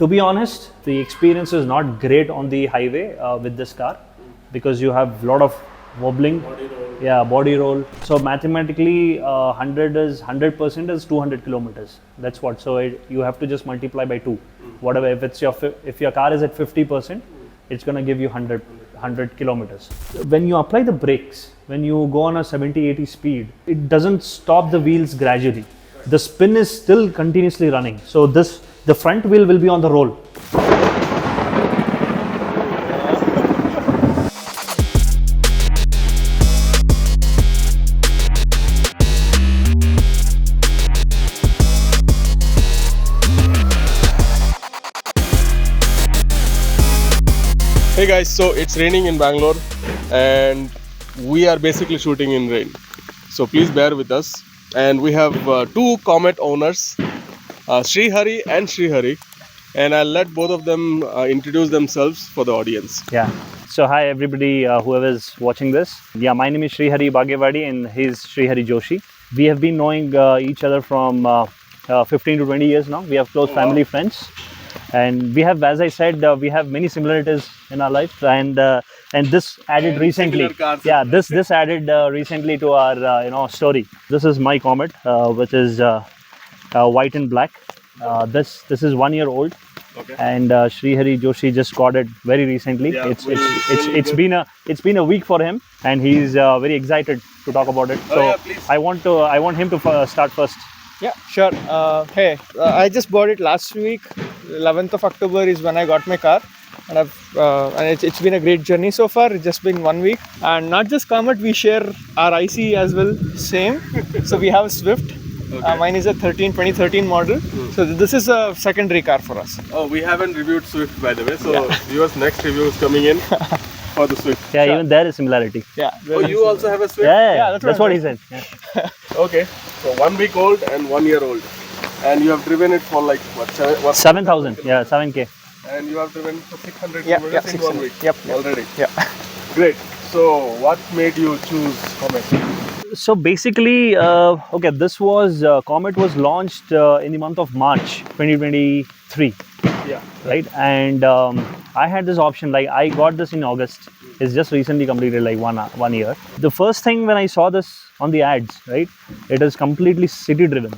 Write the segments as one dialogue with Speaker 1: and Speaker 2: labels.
Speaker 1: To be honest, the experience is not great on the highway with this car because you have a lot of wobbling. Body roll. So mathematically, 100% is 200 kilometers. That's what. So you have to just multiply by 2. Whatever. If your car is at 50%, it's gonna give you 100 kilometers. When you apply the brakes, when you go on a 70-80 speed, it doesn't stop the wheels gradually. The spin is still continuously running. So the front wheel will be on the roll.
Speaker 2: Hey guys, so it's raining in Bangalore and we are basically shooting in rain. So please bear with us. And we have two Comet owners, Srihari and Srihari. And I'll let both of them introduce themselves for the audience.
Speaker 1: Yeah. So hi everybody, whoever is watching this. Yeah, my name is Srihari Bagewadi and he's Srihari Joshi. We have been knowing each other from 15 to 20 years now. We have close family friends. And we have, as I said, we have many similarities in our life, and this added recently. Yeah, this added recently to our story. This is my Comet, which is white and black. This is 1 year old, okay. And Srihari Joshi just got it very recently. Yeah, it's been a week for him, and he's very excited to talk about it. So yeah, I want him to start first.
Speaker 3: Yeah, sure. Hey, I just bought it last week. 11th of October is when I got my car, and it's been a great journey so far. It's just been 1 week, and not just Comet, we share our IC as well. Same. So we have a Swift. Okay. Mine is a 2013 model. So this is a secondary car for us.
Speaker 2: Oh, we haven't reviewed Swift by the way. So yours next review is coming in for the Swift.
Speaker 1: Yeah, sure. Even there is similarity.
Speaker 2: Yeah. Oh, you also have a Swift?
Speaker 1: Yeah, that's what he said. Yeah.
Speaker 2: Okay. So 1 week old and 1 year old. And you have driven it for like what?
Speaker 1: 7,000. Yeah, 7K.
Speaker 2: And you have driven for 600 kilometers in 1 week.
Speaker 3: Yep.
Speaker 2: Already.
Speaker 3: Yeah.
Speaker 2: Great. So what made you choose Comet?
Speaker 1: So basically, okay, this was Comet was launched in the month of March 2023.
Speaker 2: Yeah.
Speaker 1: Right. And I had this option. Like I got this in August. It's just recently completed like one year. The first thing when I saw this on the ads, right, it is completely city driven.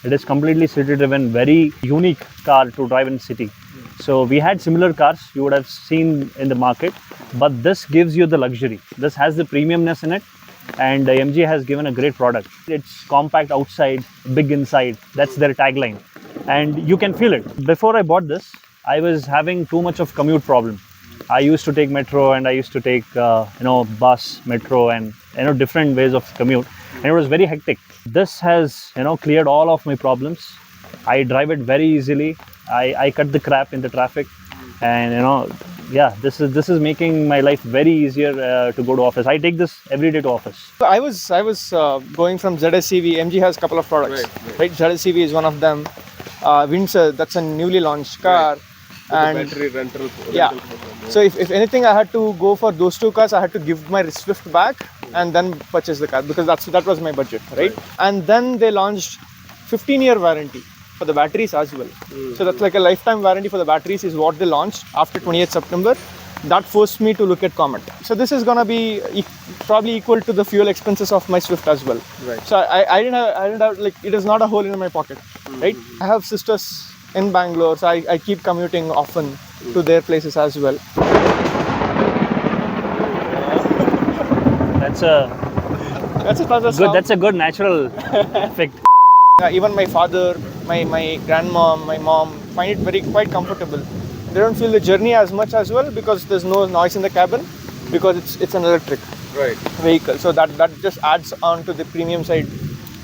Speaker 1: It is completely city-driven, very unique car to drive in city. So we had similar cars you would have seen in the market, but this gives you the luxury. This has the premiumness in it, and MG has given a great product. It's compact outside, big inside. That's their tagline, and you can feel it. Before I bought this, I was having too much of commute problem. I used to take metro and I used to take bus, metro, and different ways of commute, and it was very hectic. This has cleared all of my problems. I drive it very easily. I cut the crap in the traffic, and this is making my life very easier to go to office. I take this every day to office.
Speaker 3: I was going from ZSEV. MG has a couple of products, right? ZSEV is one of them. Windsor, that's a newly launched car.
Speaker 2: Right. And the battery rental
Speaker 3: program. So if anything, I had to go for those two cars. I had to give my Swift back and then purchase the car because that was my budget, right? And then they launched 15-year warranty for the batteries as well. So that's like a lifetime warranty for the batteries is what they launched after 28th September. That forced me to look at Comet. So this is gonna be probably equal to the fuel expenses of my Swift as well.
Speaker 2: Right.
Speaker 3: So I didn't have like it is not a hole in my pocket, right? I have sisters in Bangalore, so I keep commuting often to their places as well.
Speaker 1: That's a good natural effect.
Speaker 3: Even my father, my grandmom, my mom find it quite comfortable. They don't feel the journey as much as well because there's no noise in the cabin because it's an electric vehicle. So that just adds on to the premium side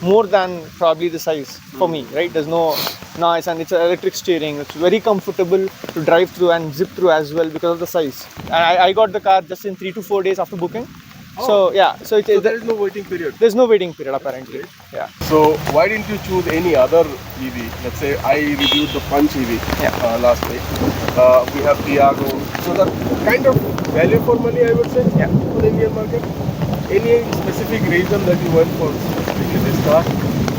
Speaker 3: more than probably the size for me, right? There's no noise and it's an electric steering. It's very comfortable to drive through and zip through as well because of the size. And I got the car just in 3 to 4 days after booking. Oh. So yeah, so
Speaker 2: there is no waiting period.
Speaker 3: There's no waiting period apparently.
Speaker 2: Okay.
Speaker 3: Yeah.
Speaker 2: So why didn't you choose any other EV? Let's say I reviewed the Punch EV last week. We have Tiago. So that kind of value for money, I would say, for the Indian market. Any specific reason that you went for this car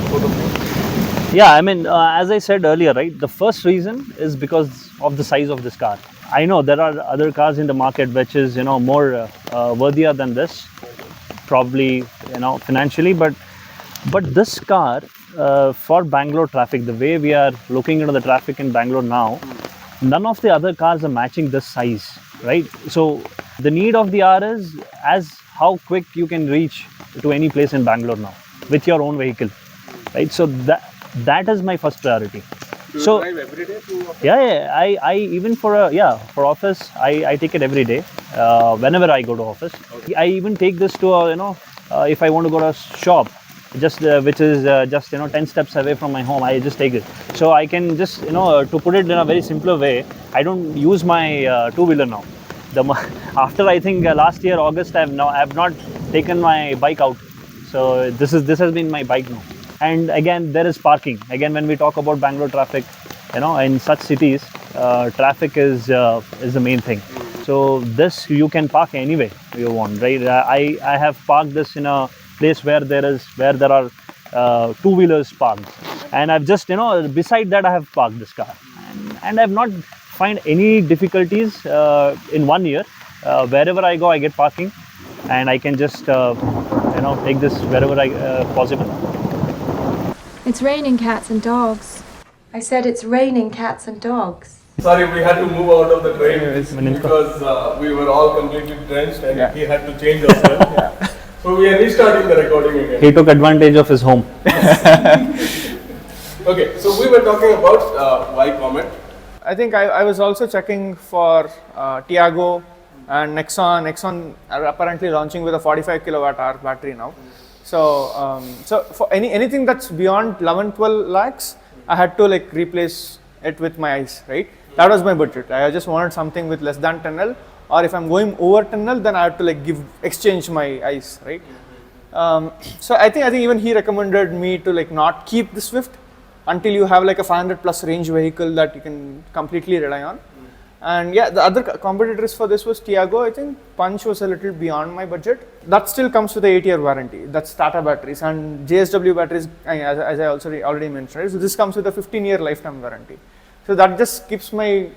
Speaker 2: for the
Speaker 1: Yeah, I mean, as I said earlier, right, the first reason is because of the size of this car. I know there are other cars in the market which is, more worthier than this, probably, financially, but this car, for Bangalore traffic, the way we are looking into the traffic in Bangalore now, none of the other cars are matching this size, right? So the need of the hour is as how quick you can reach to any place in Bangalore now with your own vehicle, right? So that is my first priority.
Speaker 2: Do you
Speaker 1: So
Speaker 2: drive every day to office?
Speaker 1: yeah, I even for office, I take it every day, whenever I go to office. I even take this to if I want to go to a shop, just which is just 10 steps away from my home, I just take it. So I can just to put it in a very simpler way, I don't use my two-wheeler now. After I think last year August, I've not taken my bike out. So this has been my bike now. And again, there is parking. Again, when we talk about Bangalore traffic, in such cities, traffic is the main thing. So this you can park anyway you want, right? I have parked this in a place where there are two-wheelers parked, and I've just beside that I have parked this car, and I've not find any difficulties in 1 year. Wherever I go, I get parking, and I can just take this wherever I possible.
Speaker 4: It's raining cats and dogs. I said it's raining cats and dogs.
Speaker 2: Sorry, we had to move out of the train because we were all completely drenched and he had to change us. So we are restarting the recording again.
Speaker 1: He took advantage of his home.
Speaker 2: Okay, so we were talking about why Comet.
Speaker 3: I think I was also checking for Tiago and Nexon. Nexon are apparently launching with a 45 kilowatt hour battery now. So for anything that's beyond 11-12 lakhs, I had to replace it with my ICE, right? That was my budget. I just wanted something with less than 10L, or if I'm going over 10L, then I have to exchange my ICE, right? So I think even he recommended me to not keep the Swift until you have a 500 plus range vehicle that you can completely rely on. And yeah, the other competitors for this was Tiago. I think Punch was a little beyond my budget. That still comes with a 8-year warranty. That's Tata batteries, and JSW batteries, as I also already mentioned, right? So this comes with a 15-year lifetime warranty. So that just keeps my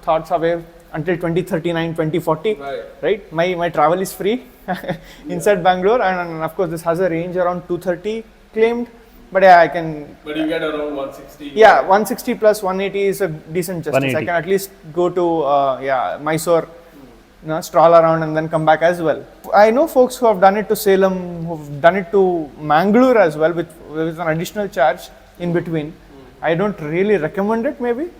Speaker 3: thoughts away until 2039, 2040. Right? My travel is free inside Bangalore, and of course this has a range around 230 claimed. But yeah, I can.
Speaker 2: But you get around 160.
Speaker 3: Yeah, 160 plus 180 is a decent justice. I can at least go to Mysore, stroll around and then come back as well. I know folks who have done it to Salem, who've done it to Mangalore as well, with an additional charge in between. I don't really recommend it, maybe.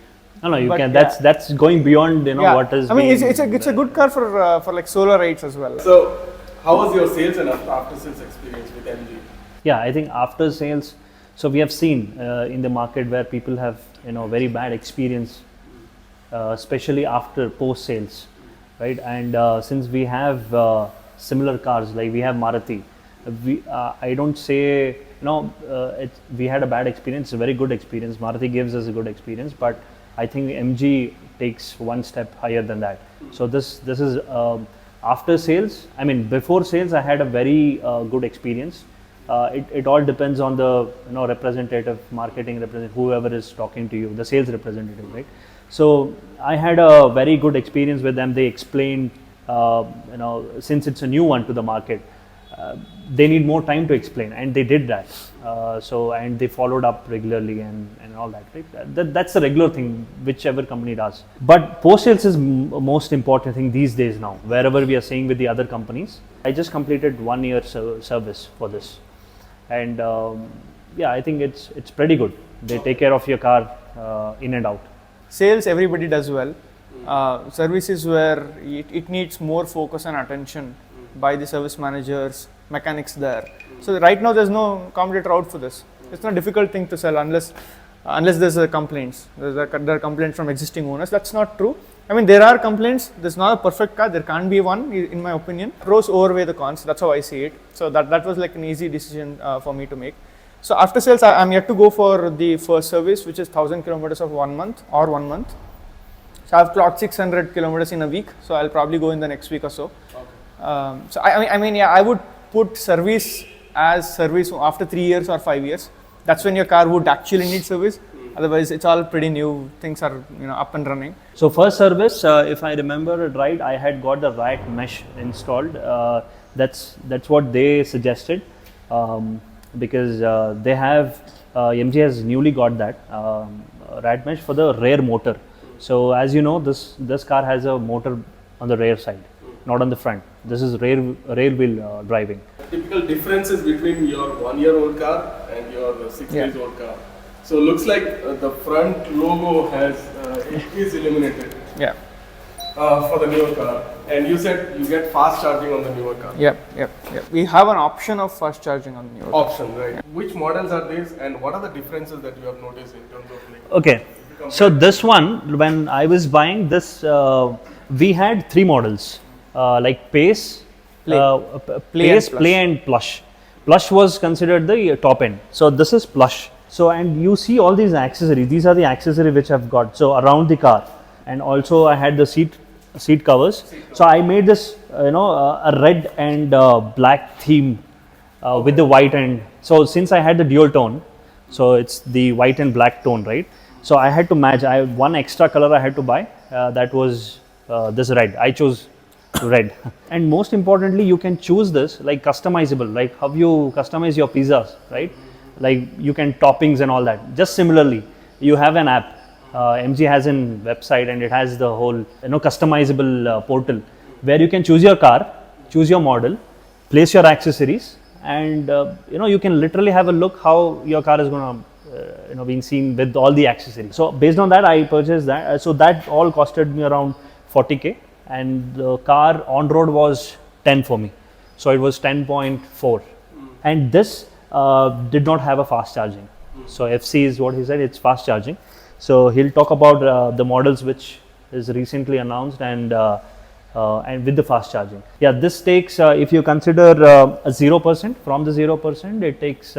Speaker 1: No, you can. That's going beyond what is.
Speaker 3: I mean, it's a good car for solo rides as well.
Speaker 2: So, how was your sales and after sales experience with MG?
Speaker 1: Yeah, I think after sales, so we have seen in the market where people have very bad experience, especially after post sales, right? And since we have similar cars, like we have Maruti, I don't say we had a bad experience. A very good experience. Maruti gives us a good experience, but I think MG takes one step higher than that. So this is after sales. I mean, before sales, I had a very good experience. It all depends on the representative, marketing representative, whoever is talking to you, the sales representative, right? So I had a very good experience with them. They explained, since it's a new one to the market, they need more time to explain, and they did that. And they followed up regularly and all that, right? That's a regular thing, whichever company does. But post sales is most important thing these days now, wherever we are saying with the other companies. I just completed 1 year service for this. And I think it's pretty good. They take care of your car in and out.
Speaker 3: Sales, everybody does well. Services where it needs more focus and attention by the service managers, mechanics there. So right now there's no competitor out for this. It's not a difficult thing to sell unless there's complaints. There are complaints from existing owners. That's not true. I mean, there are complaints. There's not a perfect car. There can't be one, in my opinion. Pros overweigh the cons. That's how I see it. So that was an easy decision for me to make. So after sales, I'm yet to go for the first service, which is 1,000 kilometers of 1 month or 1 month. So I've clocked 600 kilometers in a week. So I'll probably go in the next week or so. So I mean, I would put service as service after 3 years or 5 years. That's when your car would actually need service. Otherwise, it's all pretty new. Things are up and running.
Speaker 1: So first service, if I remember it right, I had got the rat mesh installed. That's what they suggested, because they have MG has newly got that rat mesh for the rear motor. So as you know, this car has a motor on the rear side, not on the front. This is rear wheel driving.
Speaker 2: Typical differences between your 1-year-old car and your 6 years old car. So looks like the front logo is eliminated.
Speaker 3: Yeah.
Speaker 2: For the newer car, and you said you get fast charging on the newer car.
Speaker 3: Yep. We have an option of fast charging on the newer car.
Speaker 2: Option, right? Yeah. Which models are these, and what are the differences that you have noticed in terms of like?
Speaker 1: Okay, so this one, when I was buying this, we had 3 models, like Pace, Play and Plush. Plush was considered the top end. So this is Plush. So, and you see all these accessories. These are the accessories which I've got. So around the car, and also I had the seat covers. So I made this, a red and black theme with the white, and so since I had the dual tone, so it's the white and black tone, right? So I had to match. I had one extra color I had to buy. That was this red. I chose red. And most importantly, you can choose this like customizable, like how you customize your pizzas, right? Like you can toppings and all that. Just similarly, you have an app. MG has a website, and it has the whole customizable portal where you can choose your car, choose your model, place your accessories, and you can literally have a look how your car is going to being seen with all the accessories. So based on that, I purchased that. So that all costed me around 40k, and the car on road was 10 for me. So it was 10.4, and this did not have a fast charging. So FC is what he said, it's fast charging. So he'll talk about the models which is recently announced, and with the fast charging. Yeah, this takes, if you consider a 0%, from the 0%, it takes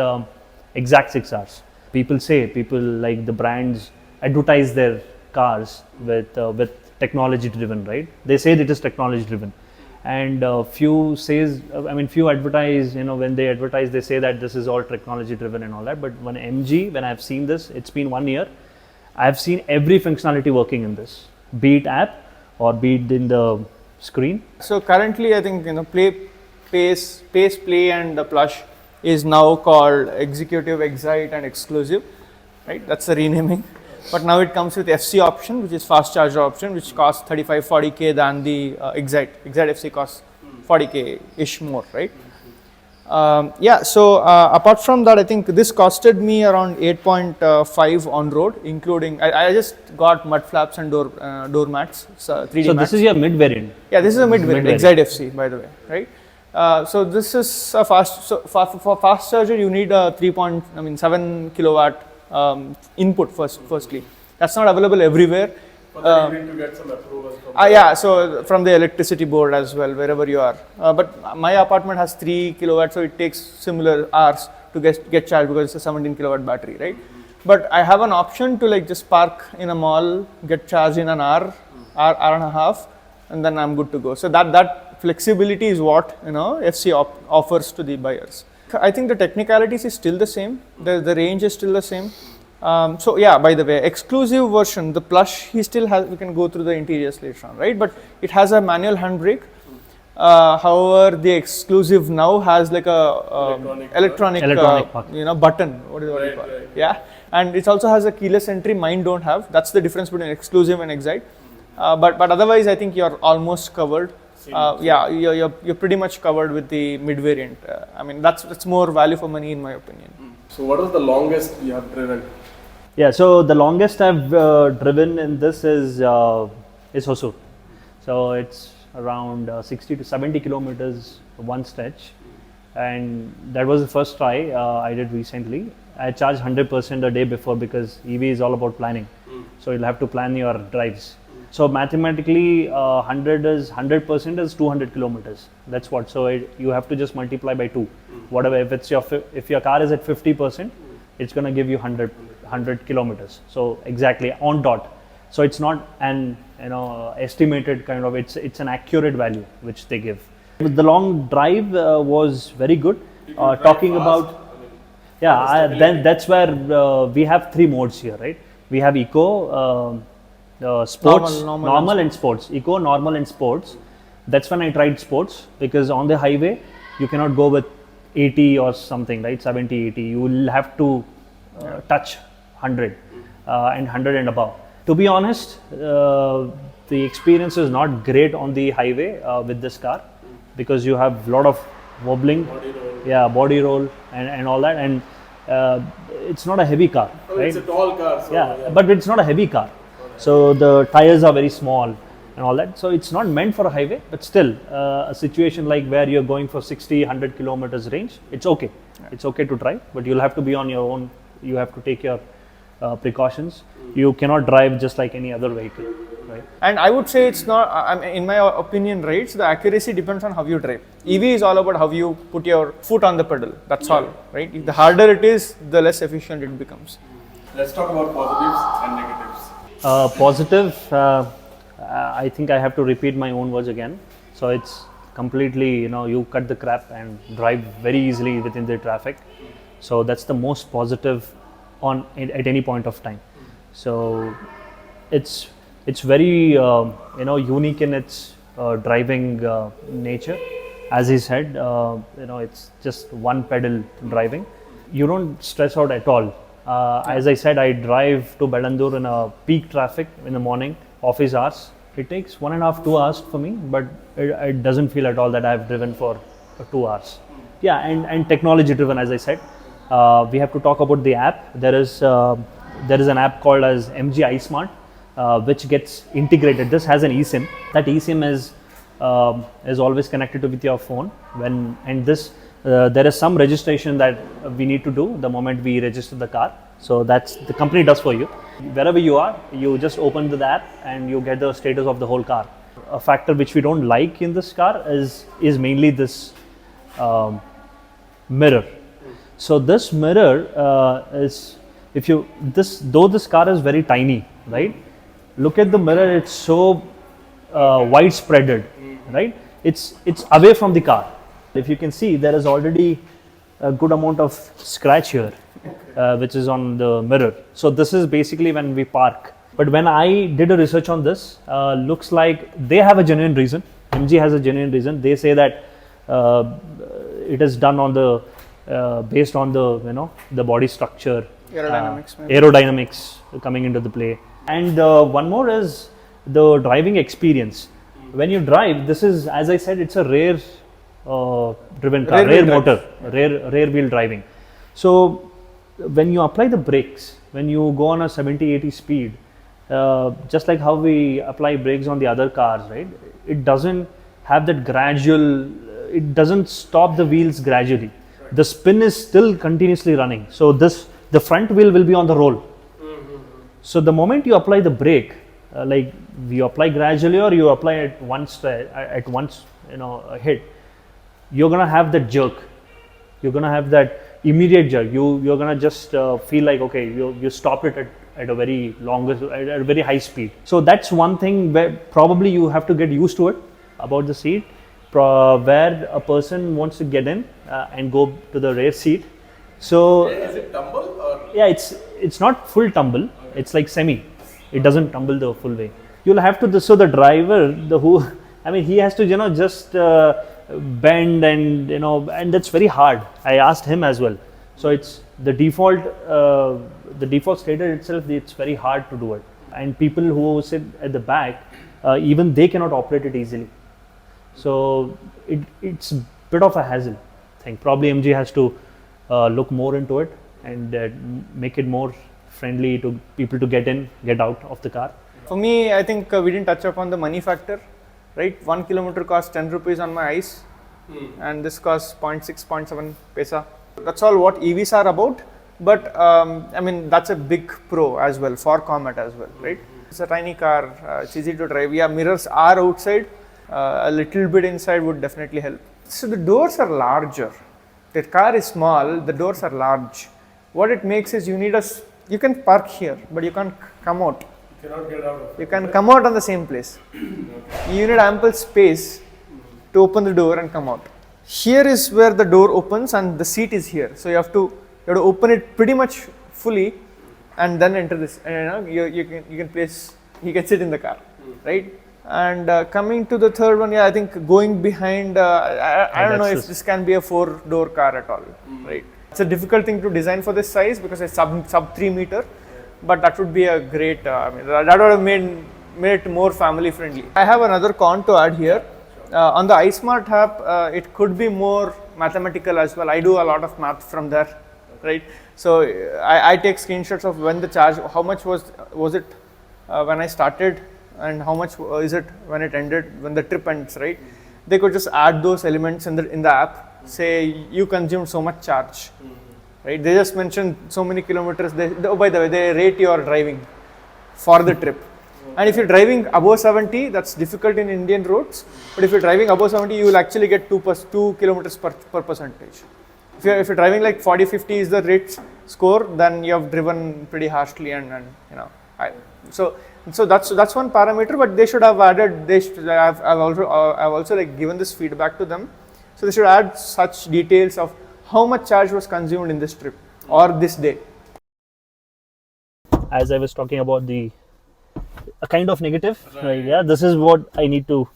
Speaker 1: exact 6 hours. People like the brands advertise their cars with technology driven, right? They say it is technology driven. And few advertise, when they advertise, they say that this is all technology driven and all that. But when I've seen this, it's been 1 year, I've seen every functionality working in this, be it app or be it in the screen.
Speaker 3: So currently, I think Pace, Play, and the Plush is now called Executive, Excite, and Exclusive, right? That's the renaming. But now it comes with FC option, which is fast charger option, which costs 35-40k than the Excite. Excite FC costs 40k ish more, right? So apart from that, I think this costed me around 8.5 on road, including I just got mud flaps and door mats, 3D
Speaker 1: so
Speaker 3: mats.
Speaker 1: This is your mid variant.
Speaker 3: Yeah, this is a mid variant, Excite FC, by the way, right? So this is a fast. So for fast charger, you need a 7 kilowatt input firstly. That's not available everywhere.
Speaker 2: You need to get some approval from
Speaker 3: so from the electricity board as well, wherever you are. But my apartment has 3 kilowatts, so it takes similar hours to get charged because it's a 17 kilowatt battery, right? But I have an option to just park in a mall, get charged in an hour and a half, and then I'm good to go. So that flexibility is what FC offers to the buyers. I think the technicalities is still the same. The range is still the same. So yeah, by the way, exclusive version, the Plush, he still has, we can go through the interiors later on, right? But it has a manual handbrake. However, the exclusive now has like a electronic button. What do you call it? Yeah, and it also has a keyless entry. Mine don't have. That's the difference between exclusive and Excite. But otherwise, I think you're almost covered. You're pretty much covered with the mid variant. That's more value for money in my opinion.
Speaker 2: So what was the longest you have driven?
Speaker 1: Yeah, so the longest I've driven in this is Hosur. So it's around 60 to 70 kilometers one stretch, and that was the first try I did recently. I charged 100% a day before because EV is all about planning. So you'll have to plan your drives. So mathematically, 100% is 200 kilometers. That's what. So you have to just multiply by 2. Whatever. If your car is at 50%, it's going to give you 100 kilometers. So exactly on dot. So it's not an estimated kind of. It's an accurate value which they give. The long drive was very good. Talking about. Yeah, then that's where we have three modes here, right? We have eco, sports, normal and sports. Eco, normal and sports. That's when I tried sports, because on the highway you cannot go with 80 or something, right? 70, 80. You will have to touch 100 and 100 and above. To be honest, the experience is not great on the highway with this car, because you have a lot of wobbling, body roll and all that, and it's not a heavy car, right?
Speaker 2: It's a tall car. So
Speaker 1: But it's not a heavy car, so the tires are very small and all that, so it's not meant for a highway. But still, a situation like where you're going for 60, 100 kilometers range, it's okay. It's okay to drive, but you'll have to be on your own. You have to take your precautions. You cannot drive just like any other vehicle, right?
Speaker 3: And I would say it's not, in my opinion, right, so the accuracy depends on how you drive. EV is all about how you put your foot on the pedal, that's all, right? The harder it is, the less efficient it becomes.
Speaker 2: let's talk about positives and negatives.
Speaker 1: Positive, I think I have to repeat my own words again. So it's completely, you cut the crap and drive very easily within the traffic. So that's the most positive at any point of time. So it's very unique in its driving nature. As he said, it's just one pedal driving. You don't stress out at all. As I said, I drive to Bellandur in a peak traffic in the morning, office hours. It takes 1.5 to 2 hours for me, but it doesn't feel at all that I've driven for 2 hours. Yeah, and technology driven, as I said. We have to talk about the app. There is an app called as MG iSmart, which gets integrated. This has an eSIM. That eSIM is always connected with your phone. There is some registration that we need to do the moment we register the car. So that's the company does for you. Wherever you are, you just open the app and you get the status of the whole car. A factor which we don't like in this car is mainly this mirror. So this mirror though this car is very tiny, right? Look at the mirror; it's so widespreaded, right? It's away from the car. If you can see, there is already a good amount of scratch here, which is on the mirror. So this is basically when we park. But when I did a research on this, looks like they have a genuine reason. MG has a genuine reason. They say that it is done on the based on the body structure, aerodynamics coming into the play. And one more is the driving experience. When you drive, this is, as I said, it's a rear driven car, rear motor, rear wheel driving. So when you apply the brakes, when you go on a 70-80 speed, just like how we apply brakes on the other cars, right? It doesn't have that gradual, it doesn't stop the wheels gradually. The spin is still continuously running. So the front wheel will be on the roll. So the moment you apply the brake, like you apply gradually or you apply at once hit, you're gonna have that jerk. You're gonna have that immediate jerk. You're gonna just feel like, okay, you stopped it at a very at a very high speed. So that's one thing where probably you have to get used to it about the seat. Where a person wants to get in and go to the rear seat. So
Speaker 2: Is it tumble or?
Speaker 1: yeah, it's not full tumble. It's like semi. It doesn't tumble the full way. You'll have to. So the driver, he has to just bend and that's very hard. I asked him as well. So it's the default. The default stated itself. It's very hard to do it. And people who sit at the back, even they cannot operate it easily. So it's a bit of a hassle thing. Probably MG has to look more into it and make it more friendly to people to get in, get out of the car.
Speaker 3: For me, I think we didn't touch upon the money factor, right? 1 kilometer costs 10 rupees on my eyes, and this costs 0.6, 0.7 paisa. That's all what EVs are about. But that's a big pro as well for Comet as well, right? It's a tiny car, it's easy to drive. Yeah, mirrors are outside. A little bit inside would definitely help. So the doors are larger. The car is small, the doors are large. What it makes is you can park here, but you can't come out.
Speaker 2: You cannot get out of it.
Speaker 3: You can come out on the same place. You need ample space to open the door and come out. Here is where the door opens and the seat is here. So you have to You have to open it pretty much fully, and then enter this. And you can place. He gets it in the car, right? And coming to the third one, yeah, I think going behind. I don't know if this can be a 4-door car at all, right? It's a difficult thing to design for this size because it's sub 3 meter, but that would be a great. I mean, that would have made it more family friendly. I have another con to add here. On the iSmart app, it could be more mathematical as well. I do a lot of math from there, right? So I take screenshots of when the charge, how much was it when I started, and how much is it when it ended, when the trip ends, right? They could just add those elements in the app. Say you consumed so much charge, right? They just mentioned so many kilometers. Oh, by the way, they rate your driving for the trip. And if you're driving above 70, that's difficult in Indian roads. But if you're driving above 70, you will actually get 2 kilometers per percentage. If you're driving like 40, 50 is the rate score, then you have driven pretty harshly, and so that's one parameter. But they should have added. I've also like given this feedback to them. So they should add such details of how much charge was consumed in this trip or this day.
Speaker 1: As I was talking about a kind of negative, right? Yeah, this is what I need to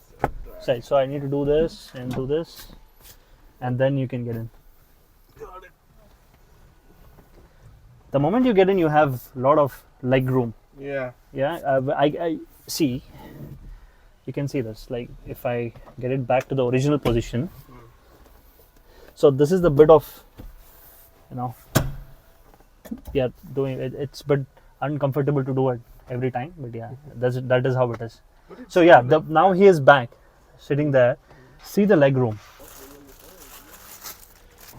Speaker 1: say. So I need to do this, and then you can get in. The moment you get in, you have a lot of leg room.
Speaker 2: Yeah.
Speaker 1: Yeah, I see. You can see this. Like if I get it back to the original position. So this is the bit of, yeah, doing it. It's a bit uncomfortable to do it every time, but yeah, that is how it is. So yeah, now he is back, sitting there. See the leg room.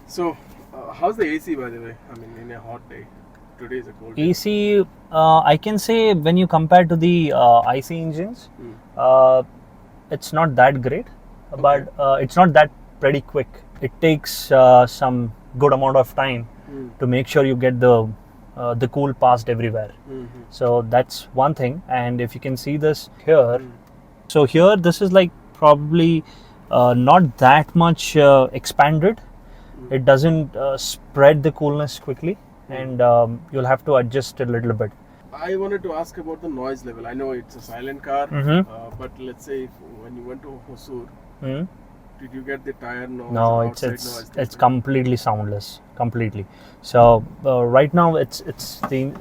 Speaker 2: So, how's the AC, by the way? I mean, in a hot day. Today is a cold day.
Speaker 1: AC, I can say when you compare to the IC engines, it's not that great, but it's not that pretty quick. It takes some good amount of time to make sure you get the cool passed everywhere. So that's one thing. And if you can see this here, so here this is like probably not that much expanded. It doesn't spread the coolness quickly, and you'll have to adjust a little bit.
Speaker 2: I wanted to ask about the noise level. I know it's a silent car, but let's say when you went to Hosur, did you get the tire noise?
Speaker 1: No, it's completely soundless, completely. So right now it's the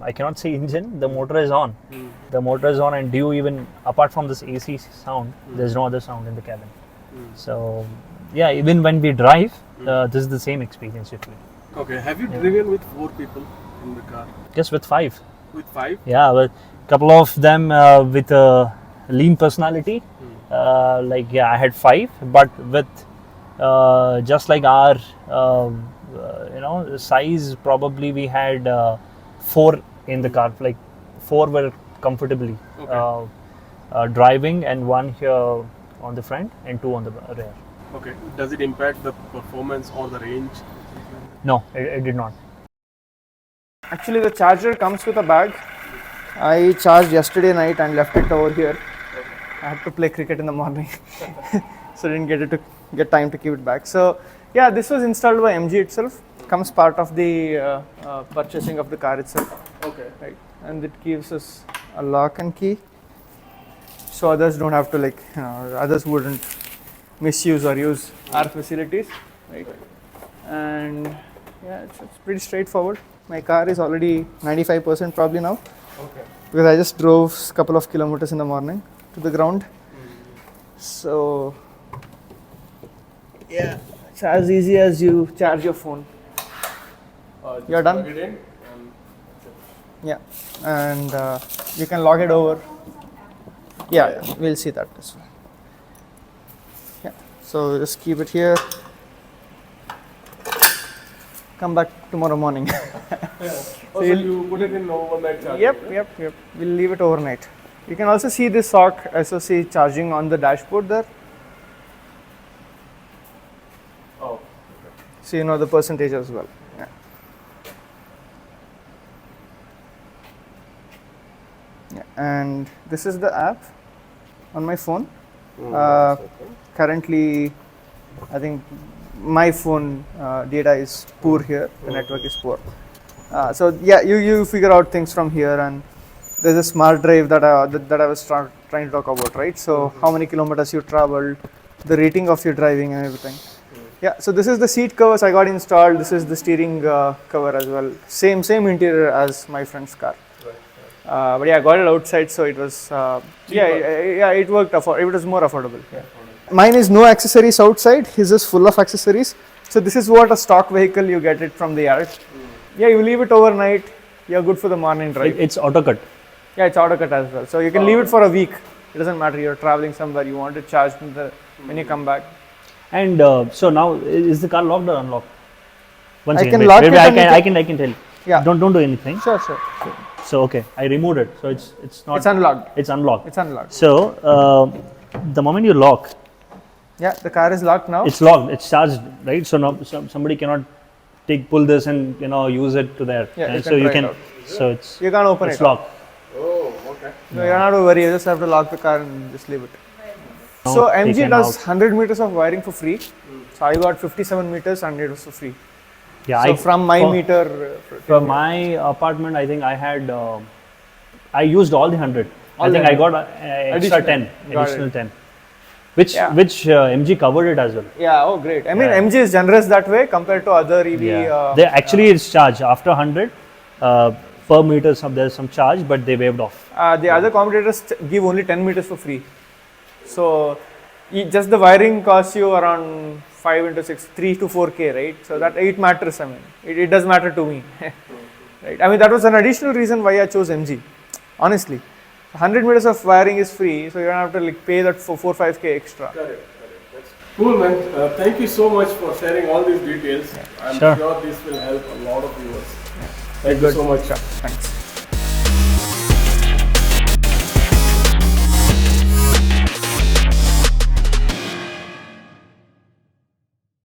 Speaker 1: I cannot say engine. The motor is on. The motor is on, and apart from this AC sound, there's no other sound in the cabin. So yeah, even when we drive, this is the same experience usually.
Speaker 2: Okay, have you driven with 4 people in the car?
Speaker 1: Just with 5.
Speaker 2: With 5?
Speaker 1: Yeah, but a couple of them with a lean personality. I had 5, but with just like our size, probably we had 4 in the car. Like 4 were comfortably driving, and 1 here on the front and 2 on the rear.
Speaker 2: Okay. Does it impact the performance or the range?
Speaker 1: No, it did not.
Speaker 3: Actually, the charger comes with a bag. I charged yesterday night and left it over here. I had to play cricket in the morning, so didn't get time to keep it back. So yeah, this was installed by MG itself. Comes part of the purchasing of the car itself.
Speaker 2: Okay.
Speaker 3: Right, and it gives us a lock and key, so others don't have to others wouldn't misuse or use our facilities, right? And yeah, it's pretty straightforward. My car is already 95% probably now.
Speaker 2: Okay.
Speaker 3: Because I just drove a couple of kilometers in the morning to the ground. So yeah, it's as easy as you charge your phone. You're done?
Speaker 2: Plug it in and
Speaker 3: yeah, and you can log it over. Yeah, we'll see that as well. Yeah, so just keep it here. Come back tomorrow morning.
Speaker 2: so you put it in overnight charging?
Speaker 3: Yep. We'll leave it overnight. You can also see this SoC charging on the dashboard there.
Speaker 2: Oh, okay.
Speaker 3: So you know the percentage as well. Yeah. Yeah. And this is the app on my phone. Currently, I think my phone data is poor here, the network is poor. So yeah, you figure out things from here, and there's a smart drive that I was trying to talk about, right? So how many kilometers you traveled, the rating of your driving and everything. Yeah, so this is the seat covers I got installed. This is the steering cover as well. Same interior as my friend's car. But yeah, I got it outside, so it was it worked. It was more affordable. Yeah. Mine is no accessories outside. His is full of accessories. So this is what a stock vehicle you get it from the yard. Yeah, you leave it overnight. You're good for the morning drive.
Speaker 1: It's auto cut.
Speaker 3: Yeah, it's auto cut as well. So you can leave it for a week. It doesn't matter. You're traveling somewhere. You want it charged when you come back.
Speaker 1: And so now, is the car locked or unlocked? Once
Speaker 3: I
Speaker 1: again,
Speaker 3: can lock it.
Speaker 1: I can tell.
Speaker 3: Yeah.
Speaker 1: Don't do anything.
Speaker 3: Sure.
Speaker 1: So okay, I removed it. So it's not.
Speaker 3: It's unlocked.
Speaker 1: It's unlocked.
Speaker 3: It's unlocked.
Speaker 1: So the moment you lock,
Speaker 3: yeah, the car is locked now.
Speaker 1: it's locked. It's charged, right? So now somebody cannot pull this and use it to there.
Speaker 3: Yeah,
Speaker 1: And
Speaker 3: you
Speaker 1: so
Speaker 3: can
Speaker 1: you
Speaker 3: try
Speaker 1: can.
Speaker 3: it out.
Speaker 1: So it's
Speaker 3: You can't open
Speaker 1: it's
Speaker 3: it.
Speaker 1: locked.
Speaker 2: Oh, okay.
Speaker 3: No, you're not to worry. You just have to lock the car and just leave it.
Speaker 1: Now
Speaker 3: So
Speaker 1: they
Speaker 3: MG
Speaker 1: can
Speaker 3: does
Speaker 1: out.
Speaker 3: 100 meters of wiring for free. So I got 57 meters and it was for free.
Speaker 1: Yeah.
Speaker 3: So from my
Speaker 1: for-
Speaker 3: meter.
Speaker 1: For my apartment, I think I had. I used all the 100.
Speaker 3: All
Speaker 1: I think
Speaker 3: the
Speaker 1: I got extra
Speaker 3: Additional.
Speaker 1: 10.
Speaker 3: Got
Speaker 1: Additional
Speaker 3: it.
Speaker 1: 10. Which MG covered it as well.
Speaker 3: Yeah, oh great. I mean,
Speaker 1: Yeah.
Speaker 3: MG is generous that way compared to other EV.
Speaker 1: They actually it's charged after 100 per meter. There's some charge, but they waived off.
Speaker 3: The other competitors give only 10 meters for free. So just the wiring costs you around 5 into 6, 3 to 4K, right? So that it matters. I mean, it does matter to me, right? I mean, that was an additional reason why I chose MG. Honestly, 100 meters of wiring is free, so you don't have to pay that for 4-5K extra.
Speaker 2: Correct. That's cool, man. Thank you so much for sharing all these details. I'm
Speaker 1: Sure.
Speaker 2: sure this will help a lot of viewers. Thank you so much.
Speaker 3: Thanks.